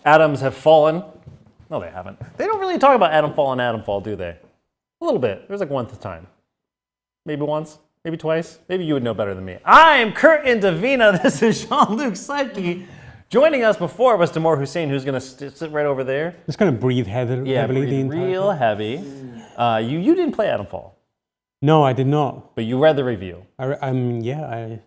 atoms have fallen. No, they haven't. They don't really talk about Atomfall and Atomfall, do they? A little bit. There's like one time. Maybe once, maybe twice. Maybe you would know better than me. I am Kurt Indovina. This is Jean-Luc Seipke. Joining us before was Damor Hussein, who's going to sit right over there. Just going to breathe heavily the entire real time. heavy. You didn't play Atomfall. No, I did not. But you read the review. Yes, I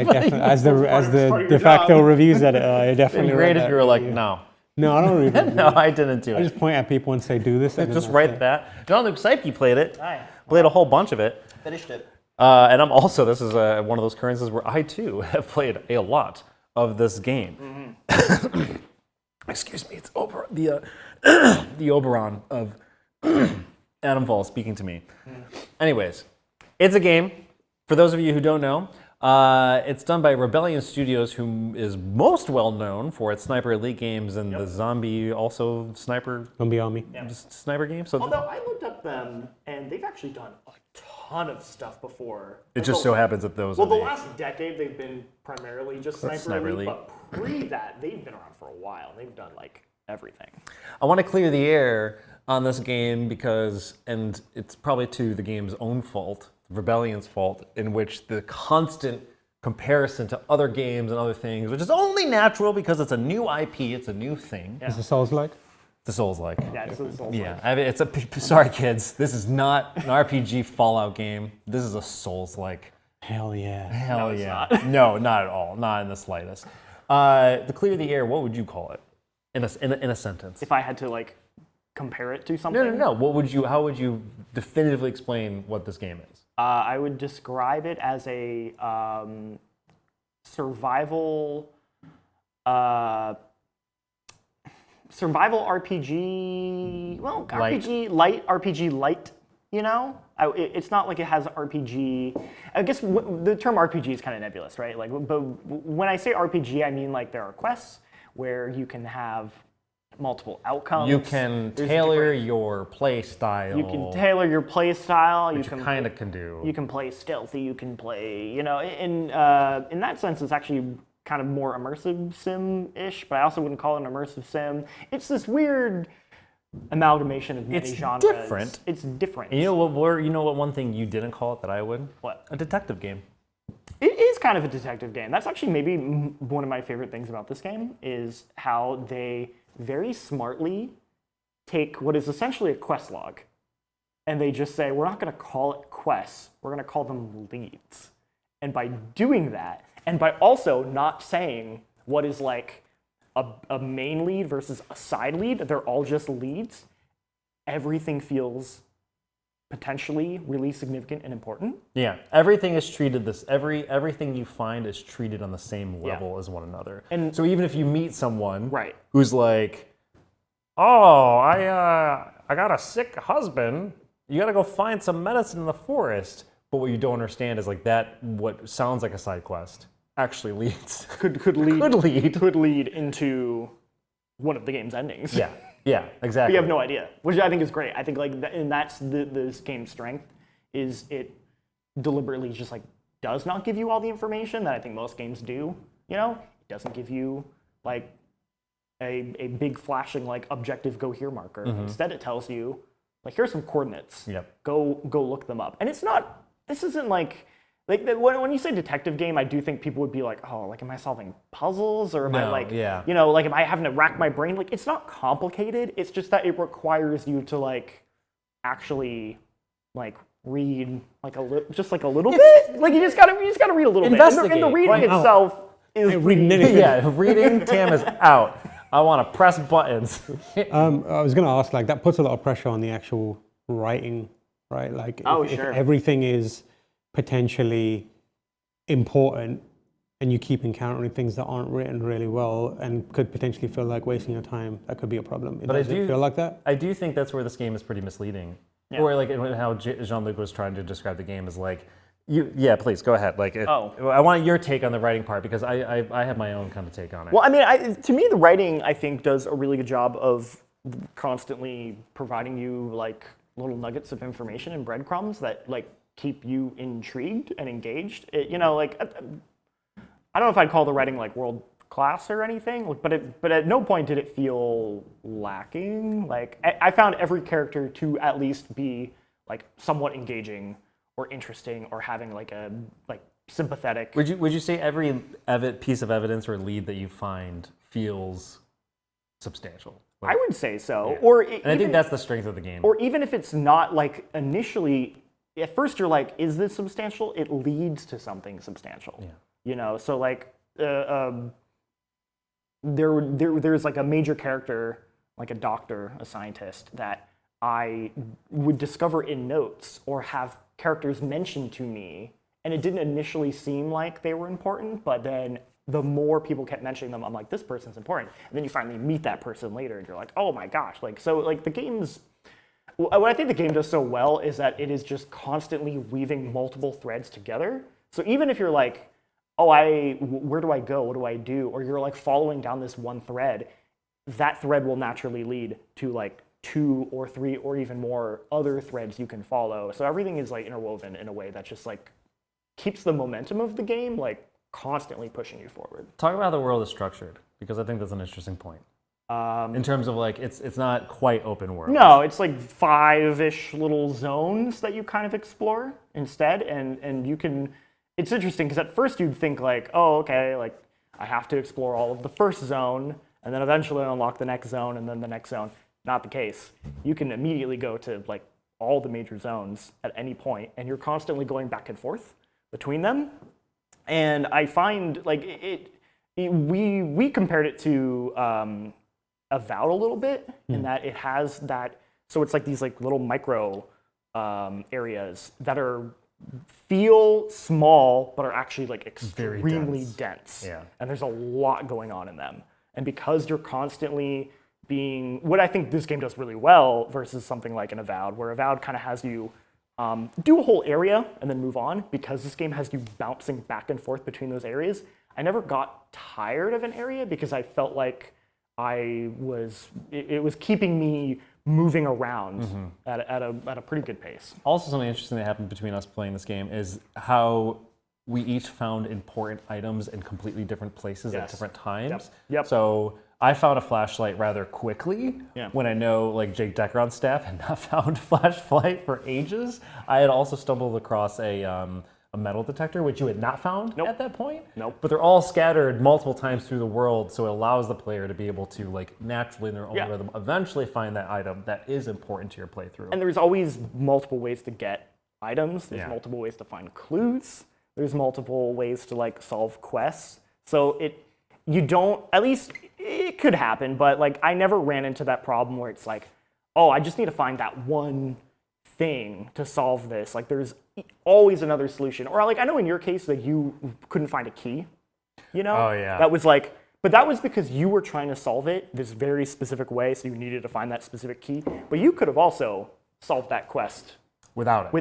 definitely, as the de facto reviews editor, I definitely read that. You were like, no. No, I don't read it. No, I didn't do it. I just point at people and say, do this. And just write that. Jean-Luc Seipke played it. Hi. Played a whole bunch of it. Finished it. And I'm also, this is one of those occurrences where I too have played a lot of this game. Mm-hmm. Excuse me, it's the Oberon of Atomfall speaking to me. Anyways, it's a game. For those of you who don't know, it's done by Rebellion Studios, who is most well known for its Sniper Elite games and the zombie sniper army. Sniper game. So although I looked up them, and they've actually done a ton of stuff before. It just so happens that those. Well, the last decade they've been primarily just Sniper Elite, but pre that they've been around for a while. They've done like everything. I want to clear the air on this game because, and it's probably to the game's own fault, Rebellion's fault, in which the constant comparison to other games and other things, which is only natural because it's a new IP, it's a new thing. Yeah. Is the Souls-like? The Souls-like. Yeah, it's a Souls-like. Yeah, I mean, sorry kids, this is not an RPG Fallout game. This is a Souls-like. Hell yeah. Hell yeah. No, not at all. Not in the slightest. To clear the air, what would you call it in a sentence? If I had to like compare it to something? No. How would you definitively explain what this game is? I would describe it as a survival RPG. Well, RPG light. You know, it's not like it has RPG. I guess the term RPG is kind of nebulous, right? Like, but when I say RPG, I mean like there are quests where you can have multiple outcomes. You can tailor your play style. You can tailor your play style. You kind of can do. You can play stealthy. You can play, in that sense, it's actually kind of more immersive sim-ish, but I also wouldn't call it an immersive sim. It's this weird amalgamation of many genres. Different. It's different. And you know what one thing you didn't call it that I would? What? A detective game. It is kind of a detective game. That's actually maybe one of my favorite things about this game is how they very smartly take what is essentially a quest log and they just say, we're not going to call it quests, we're going to call them leads. And by doing that, and by also not saying what is like a main lead versus a side lead, they're all just leads, everything feels potentially really significant and important. Yeah, everything is treated everything you find is treated on the same level as one another. And so even if you meet someone who's like, oh, I got a sick husband, you gotta go find some medicine in the forest. But what you don't understand is like that what sounds like a side quest actually leads could lead into one of the game's endings. Yeah, exactly. We have no idea, which I think is great. I think like, and that's this game's strength, is it deliberately just like does not give you all the information that I think most games do. You know, it doesn't give you like a big flashing like objective go here marker. Mm-hmm. Instead, it tells you like here's some coordinates. Yep. Go look them up. And it's not. This isn't like. Like when you say detective game, I do think people would be like, oh, like am I solving puzzles or am I like, like am I having to rack my brain? Like it's not complicated. It's just that it requires you to like actually like read like a little bit. Like you just gotta read a little bit. And the reading itself is reading. Tam is out. I want to press buttons. I was gonna ask, like that puts a lot of pressure on the actual writing, right? Like if everything is potentially important and you keep encountering things that aren't written really well and could potentially feel like wasting your time, that could be a problem. Does it feel like that? I do think that's where this game is pretty misleading. Yeah. Or like how Jean-Luc was trying to describe the game is like, please go ahead. Like, I want your take on the writing part because I have my own kind of take on it. Well, I mean, to me, the writing I think does a really good job of constantly providing you like little nuggets of information and breadcrumbs that like keep you intrigued and engaged. I don't know if I'd call the writing like world class or anything, but at no point did it feel lacking. Like I found every character to at least be like somewhat engaging or interesting or having like a sympathetic. Would you say every piece of evidence or lead that you find feels substantial? I would say so. Yeah. And I think that's the strength of the game. Or even if it's not like initially, at first you're like, is this substantial? It leads to something substantial. Yeah. You know, so like there's like a major character, like a doctor, a scientist, that I would discover in notes or have characters mentioned to me, and it didn't initially seem like they were important, but then the more people kept mentioning them, I'm like, this person's important. And then you finally meet that person later, and you're like, oh my gosh. Like, so like the game's, what I think the game does so well is that it is just constantly weaving multiple threads together. So even if you're like, oh, where do I go? What do I do? Or you're like following down this one thread, that thread will naturally lead to like 2 or 3 or even more other threads you can follow. So everything is like interwoven in a way that just like keeps the momentum of the game like constantly pushing you forward. Talk about how the world is structured, because I think that's an interesting point. In terms of like, it's not quite open world. No, it's like 5-ish little zones that you kind of explore instead, and you can. It's interesting because at first you'd think like, oh, okay, like I have to explore all of the first zone, and then eventually unlock the next zone, and then the next zone. Not the case. You can immediately go to like all the major zones at any point, and you're constantly going back and forth between them. And I find like we compared it to Avowed a little bit in that it has that. So it's like these like little micro areas that feel small but are actually like extremely dense. Yeah. And there's a lot going on in them. And because you're constantly being, what I think this game does really well versus something like an Avowed, where Avowed kind of has you do a whole area and then move on, because this game has you bouncing back and forth between those areas. I never got tired of an area because I felt like it was keeping me moving around at a pretty good pace. Also, something interesting that happened between us playing this game is how we each found important items in completely different places at different times. Yep. So I found a flashlight rather quickly when I know like Jake Deckeron's staff had not found flashlight for ages. I had also stumbled across a metal detector, which you had not found at that point. Nope. But they're all scattered multiple times through the world, so it allows the player to be able to like naturally in their own rhythm eventually find that item that is important to your playthrough. And there's always multiple ways to get items. There's multiple ways to find clues. There's multiple ways to like solve quests. So at least it could happen, but like I never ran into that problem where it's like, oh, I just need to find that one thing to solve this. Like there's always another solution. Or like I know in your case that you couldn't find a key, you know? Oh yeah. That was like, but that was because you were trying to solve it this very specific way, so you needed to find that specific key. But you could have also solved that quest without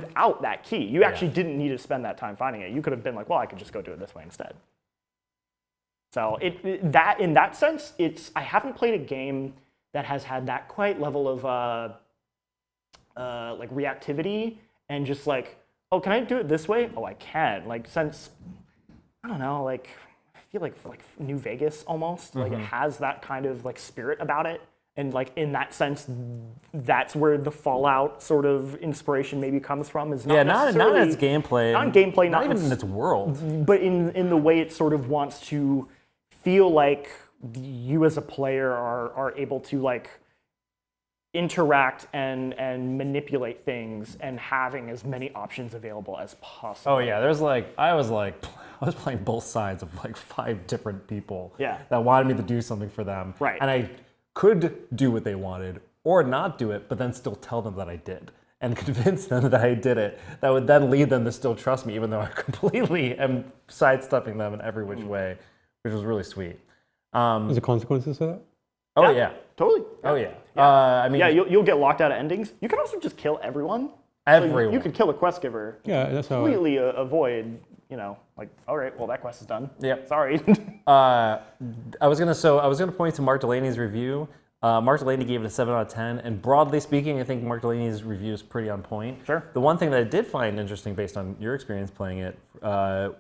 that key. You actually didn't need to spend that time finding it. You could have been like, well, I could just go do it this way instead. So in that sense, I haven't played a game that has had that quite level of like reactivity and just like, oh, can I do it this way? Oh, I can. Like since, I don't know, like I feel like New Vegas almost. Like it has that kind of like spirit about it. And like in that sense, that's where the Fallout sort of inspiration maybe comes from. Is not not in its gameplay. Not in gameplay, not even in its world. But in the way it sort of wants to feel like you as a player are able to like interact and manipulate things and having as many options available as possible. Oh yeah, I was playing both sides of like 5 different people that wanted me to do something for them. Right. And I could do what they wanted or not do it, but then still tell them that I did and convince them that I did it. That would then lead them to still trust me, even though I completely am sidestepping them in every which way, which was really sweet. Is there consequences to that? Oh yeah. Totally. Oh yeah. I mean, you'll get locked out of endings. You can also just kill everyone. Everyone. So you could kill a quest giver. Yeah, that's how. Completely avoid, like, all right, well that quest is done. Yep. Sorry. I was gonna point to Mark Delaney's review. Mark Delaney gave it a 7 out of 10, and broadly speaking, I think Mark Delaney's review is pretty on point. Sure. The one thing that I did find interesting based on your experience playing it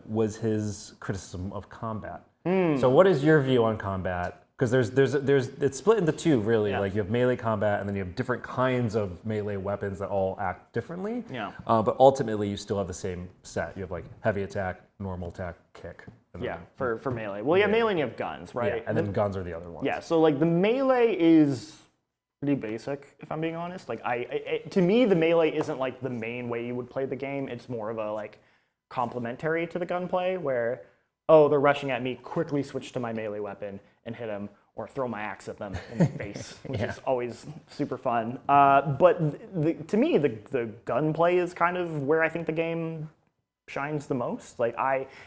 was his criticism of combat. So what is your view on combat? Because it's split into two, really. Yeah. Like you have melee combat, and then you have different kinds of melee weapons that all act differently. Yeah. But ultimately, you still have the same set. You have like heavy attack, normal attack, kick. And Yeah, then, for melee. Well, yeah, melee and you have guns, right? yeah, and then guns are the other ones. Yeah, so like the melee is pretty basic, if I'm being honest. Like to me, the melee isn't like the main way you would play the game. It's more of a like complementary to the gunplay, where they're rushing at me, quickly switch to my melee weapon and hit them, or throw my axe at them in the face, which is always super fun. But to me, the gunplay is kind of where I think the game shines the most. Like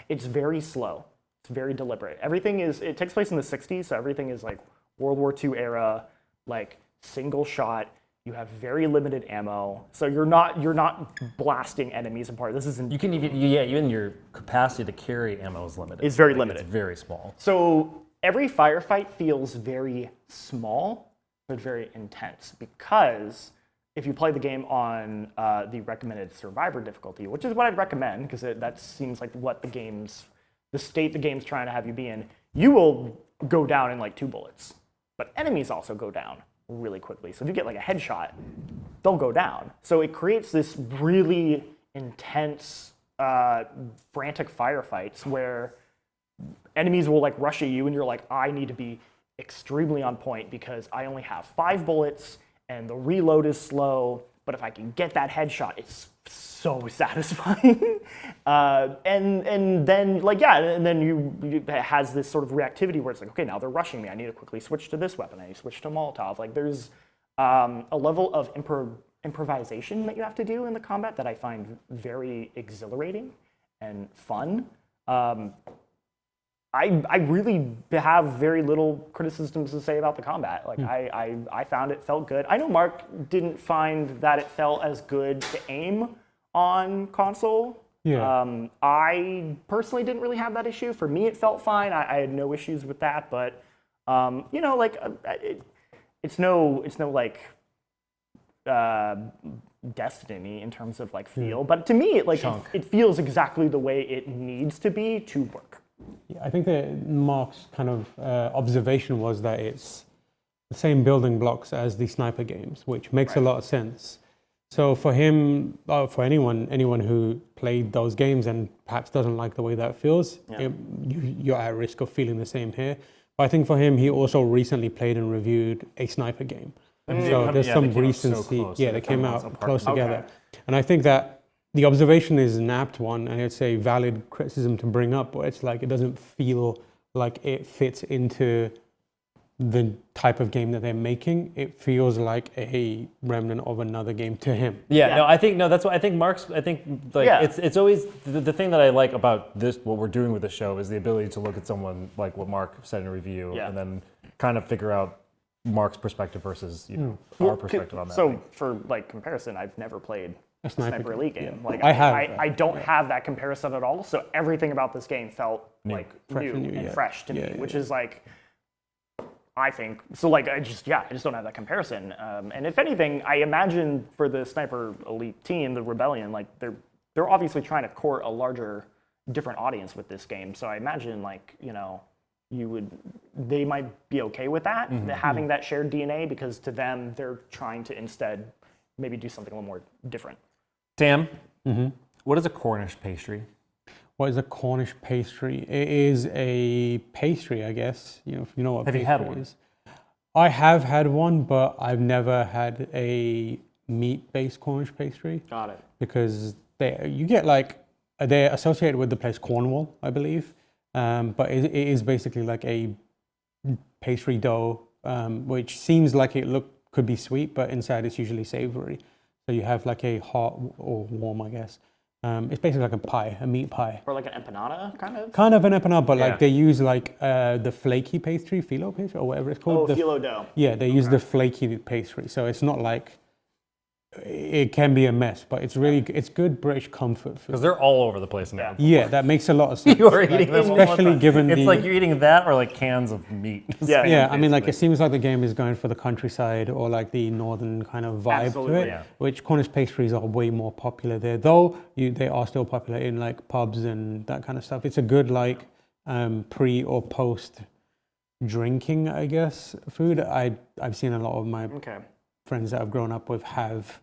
it's very slow. It's very deliberate. It takes place in the 60s, so everything is like World War II era, like single shot. You have very limited ammo, so you're not blasting enemies apart. This isn't. You can even your capacity to carry ammo is limited. It's very limited. It's very small. So every firefight feels very small, but very intense, because if you play the game on the recommended survivor difficulty, which is what I'd recommend, because that seems like what the state the game's trying to have you be in, you will go down in like 2 bullets. But enemies also go down really quickly. So if you get like a headshot, they'll go down. So it creates this really intense, frantic firefights where enemies will like rush at you and you're like, I need to be extremely on point because I only have 5 bullets and the reload is slow, but if I can get that headshot, it's so satisfying. And then like, yeah, and then it has this sort of reactivity where it's like, okay, now they're rushing me. I need to quickly switch to this weapon. I need to switch to Molotov. Like there's a level of improvisation that you have to do in the combat that I find very exhilarating and fun. I really have very little criticisms to say about the combat. Like I found it felt good. I know Mark didn't find that it felt as good to aim on console. Yeah. I personally didn't really have that issue. For me, it felt fine. I had no issues with that. But like it's no like Destiny in terms of like feel. But to me, it feels exactly the way it needs to be to work. Yeah, I think that Mark's kind of observation was that it's the same building blocks as the sniper games, which makes a lot of sense. So for him, for anyone who played those games and perhaps doesn't like the way that feels, you're at risk of feeling the same here. But I think for him, he also recently played and reviewed a sniper game. So there's some recency. They came out close together. And I think that the observation is an apt one, and it's a valid criticism to bring up, but it's like it doesn't feel like it fits into the type of game that they're making. It feels like a remnant of another game to him. That's what I think. It's always the thing that I like about this, what we're doing with the show, is the ability to look at someone like what Mark said in a review, and then kind of figure out Mark's perspective versus our perspective on that. So for like comparison, I've never played a Sniper Elite game. Yeah. Like I don't have that comparison at all. So everything about this game felt like new and fresh to me, which is like, I think so. Like I just don't have that comparison. And if anything, I imagine for the Sniper Elite team, the Rebellion, like they're obviously trying to court a larger, different audience with this game. So I imagine like they might be okay with that, having that shared DNA, because to them they're trying to instead maybe do something a little more different. Sam, what is a Cornish pastry? What is a Cornish pastry? It is a pastry, I guess. If you know what pastry is. Have you had one? I have had one, but I've never had a meat-based Cornish pastry. Got it. Because they're associated with the place Cornwall, I believe. But it is basically like a pastry dough, which seems like could be sweet, but inside it's usually savory. So you have like a hot or warm, I guess. It's basically like a pie, a meat pie. Or like an empanada, kind of? Kind of an empanada, but like they use like the flaky pastry, phyllo pastry, or whatever it's called. Phyllo dough. Yeah, they use the flaky pastry. So it's not like, it can be a mess, but it's good British comfort food. Because they're all over the place now. Yeah, that makes a lot of sense. You are eating them, especially given it's like you're eating that or like cans of meat. Yeah. I mean, like it seems like the game is going for the countryside or like the northern kind of vibe to it, which Cornish pastries are way more popular there. Though they are still popular in like pubs and that kind of stuff. It's a good like pre or post drinking, I guess, food. I've seen a lot of my friends that I've grown up with have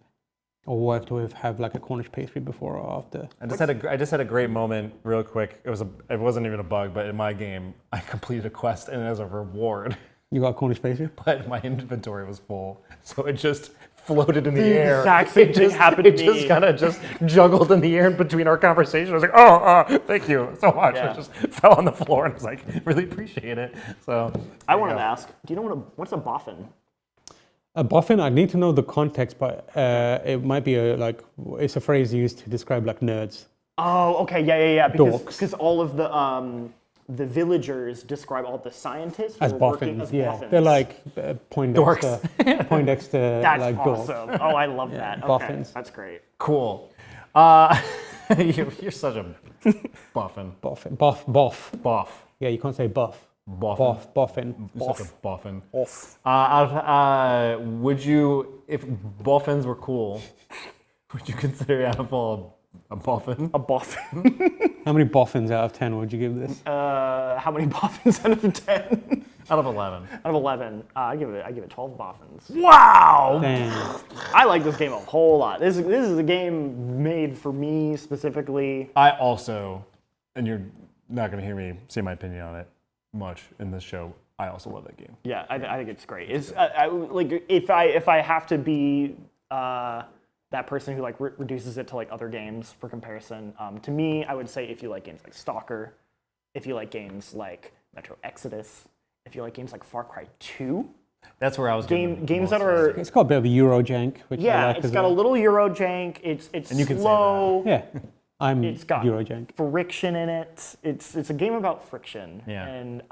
or worked with have like a Cornish pastry before or after. I just had a great moment real quick. It wasn't even a bug, but in my game, I completed a quest, and as a reward, you got a Cornish pastry? But my inventory was full, so it just floated in the air. Exact same thing happened to me. It just kind of just juggled in the air in between our conversation. I was like, oh, thank you so much. Yeah. It just fell on the floor, and I was like, really appreciate it. So I wanted to ask, do you know what's a boffin? A boffin, I need to know the context, but it might be it's a phrase used to describe like nerds. Oh, okay, yeah. Dorks. Because all of the villagers describe all the scientists As who are working boffins, as yeah. boffins. They're like Poindexter. Poindexter, That's like dorks. awesome. Oh, I love that. Okay, boffins. that's great. cool. You're such a boffin. Boffin. Boff. Boff. Yeah, you can't say buff. Boffin. Boffin. You're such a boffin. Off. Would you, if boffins were cool, would you consider Atomfall a boffin? A boffin. How many boffins out of 10 would you give this? How many boffins out of 10? Out of 11. Out of 11, I give it 12 boffins. Wow! Damn. I like this game a whole lot. This is a game made for me specifically. I also, and you're not going to hear me say my opinion on it much in this show, I also love that game. Yeah, I think it's great. It's like if I have to be that person who like reduces it to like other games for comparison, to me, I would say if you like games like Stalker, if you like games like Metro Exodus, if you like games like Far Cry 2. That's where I was games that are. It's got a bit of a Eurojank, which I like it's as got well. a little Eurojank. It's And you can say slow. Yeah, I'm It's got Eurojank. friction in it. It's a game about friction. Yeah. And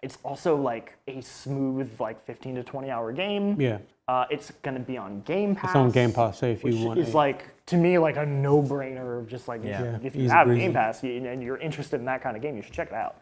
it's also like a smooth like 15 to 20 hour game. Yeah, It's gonna be on Game Pass. it's on Game Pass, so if you Which want is like to me like a no-brainer of just like Yeah. if you Easy have breezy. Game Pass and you're interested in that kind of game, you should check it out.